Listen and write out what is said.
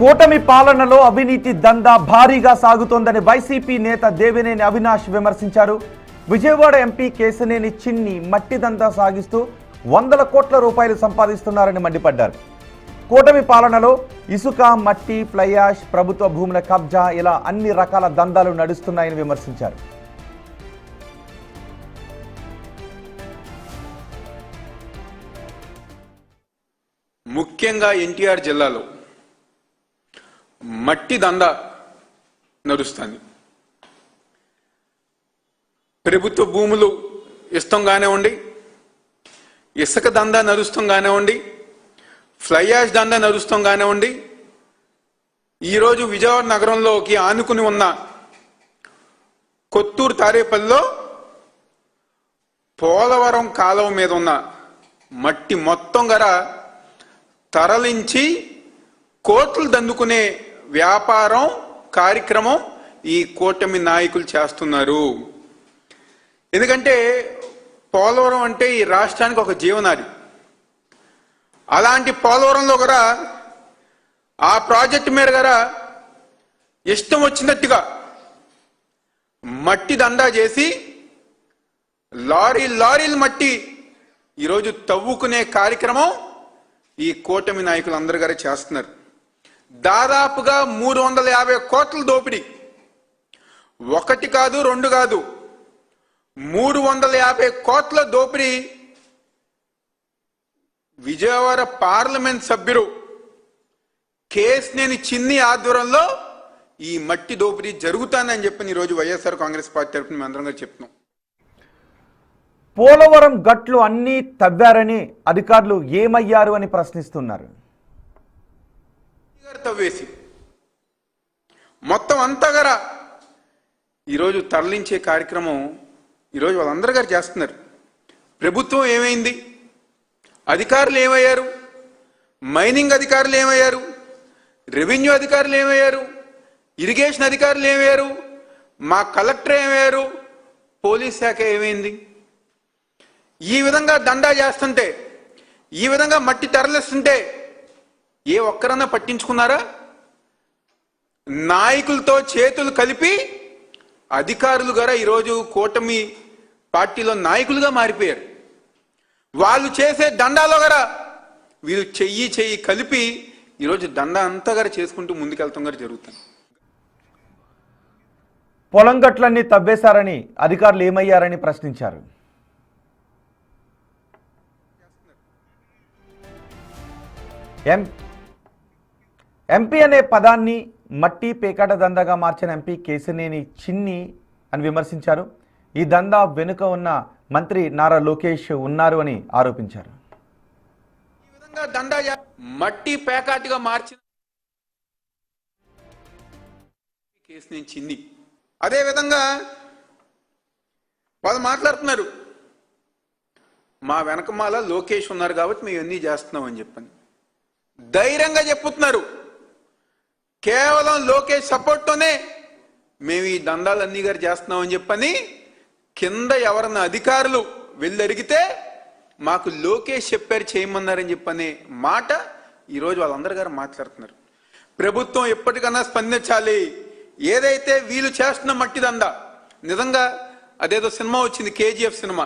కూటమి పాలనలో అవినీతి దందా భారీగా సాగుతోందని వైసీపీ నేత దేవినేని అవినాష్ విమర్శించారు. విజయవాడ ఎంపీ కేశినేని చిన్ని మట్టి దందా సాగిస్తూ వందల కోట్ల రూపాయలు సంపాదిస్తున్నారని మండిపడ్డారు. కూటమి పాలనలో ఇసుక, మట్టి, ఫ్లై యాష్, ప్రభుత్వ భూముల కబ్జా ఇలా అన్ని రకాల దందాలు నడుస్తున్నాయని విమర్శించారు. ముఖ్యంగా ఎన్టీఆర్ జిల్లాలో మట్టి దందా నడుస్తుంది. ప్రభుత్వ భూములు ఇష్టం కానివ్వండి, ఇసుక దందా నడుస్తాం కానివ్వండి, ఫ్లై యాష్ దందా నడుస్తాం కానివ్వండి, ఈరోజు విజయవాడ నగరంలోకి ఆనుకుని ఉన్న కొత్తూరు తారేపల్లిలో పోలవరం కాలువ మీద ఉన్న మట్టి మొత్తం గర తరలించి కోట్లు దందుకునే వ్యాపారం కార్యక్రమం ఈ కూటమి నాయకులు చేస్తున్నారు. ఎందుకంటే పోలవరం అంటే ఈ రాష్ట్రానికి ఒక జీవనాడి. అలాంటి పోలవరంలో కూడా ఆ ప్రాజెక్టు మీద కూడా ఇష్టం వచ్చినట్టుగా మట్టి దందా చేసి లారీలు మట్టి ఈరోజు తవ్వుకునే కార్యక్రమం ఈ కూటమి నాయకులు అందరు గారే చేస్తున్నారు. దాదాపుగా 350 కోట్ల దోపిడీ, ఒకటి కాదు రెండు కాదు 350 కోట్ల దోపిడీ విజయవాడ పార్లమెంట్ సభ్యుడు కేశినేని చిన్ని ఆధ్వర్యంలో ఈ మట్టి దోపిడీ జరుగుతుందని చెప్పి ఈరోజు వైఎస్ఆర్ కాంగ్రెస్ పార్టీ తరఫున మేము అందరం గారు చెప్తున్నాం. పోలవరం గట్లు అన్నీ తవ్వారని అధికారులు ఏమయ్యారు అని ప్రశ్నిస్తున్నారు. తవ్వేసి మొత్తం అంతా గారా ఈరోజు తరలించే కార్యక్రమం ఈరోజు వాళ్ళందరూ గారు చేస్తున్నారు. ప్రభుత్వం ఏమైంది? అధికారులు ఏమయ్యారు? మైనింగ్ అధికారులు ఏమయ్యారు? రెవెన్యూ అధికారులు ఏమయ్యారు? ఇరిగేషన్ అధికారులు ఏమయ్యారు? మా కలెక్టర్ ఏమయ్యారు? పోలీస్ శాఖ ఏమైంది? ఈ విధంగా దండా చేస్తుంటే, ఈ విధంగా మట్టి తరలిస్తుంటే ఏ ఒక్కరన్నా పట్టించుకున్నారా? నాయకులతో చేతులు కలిపి అధికారులు గారా ఈరోజు కూటమి పార్టీలో నాయకులుగా మారిపోయారు. వాళ్ళు చేసే దండాలో గారా వీళ్ళు చెయ్యి కలిపి ఈరోజు దండా అంతా గారా చేసుకుంటూ ముందుకెళ్తాం గారు జరుగుతుంది. పొలం గట్లన్నీ తవ్వేశారని అధికారులు ఏమయ్యారని ప్రశ్నించారు. ఎంపీ అనే పదాన్ని మట్టి పేకాట దందాగా మార్చిన ఎంపీ కేశినేని చిన్ని అని విమర్శించారు. ఈ దందా వెనుక ఉన్న మంత్రి నారా లోకేష్ ఉన్నారు అని ఆరోపించారు. ఈ విధంగా దందా మట్టి పేకాటిగా మార్చిన కేశినేని చిన్ని, అదే విధంగా వాళ్ళు మాట్లాడుతున్నారు, మా వెనకమాల లోకేష్ ఉన్నారు కాబట్టి మేము ఇవన్నీ చేస్తున్నాం అని చెప్పని ధైర్యంగా చెప్పుతున్నారు. కేవలం లోకేష్ సపోర్ట్తోనే మేము ఈ దందాలన్నీ గారు చేస్తున్నామని చెప్పని కింద ఎవరన్నా అధికారులు వెళ్ళి అడిగితే మాకు లోకేష్ చెప్పారు చేయమన్నారని చెప్పనే మాట ఈరోజు వాళ్ళందరూ గారు మాట్లాడుతున్నారు. ప్రభుత్వం ఎప్పటికన్నా స్పందించాలి. ఏదైతే వీళ్ళు చేస్తున్న మట్టి దందా, నిజంగా అదేదో సినిమా వచ్చింది, KGF సినిమా,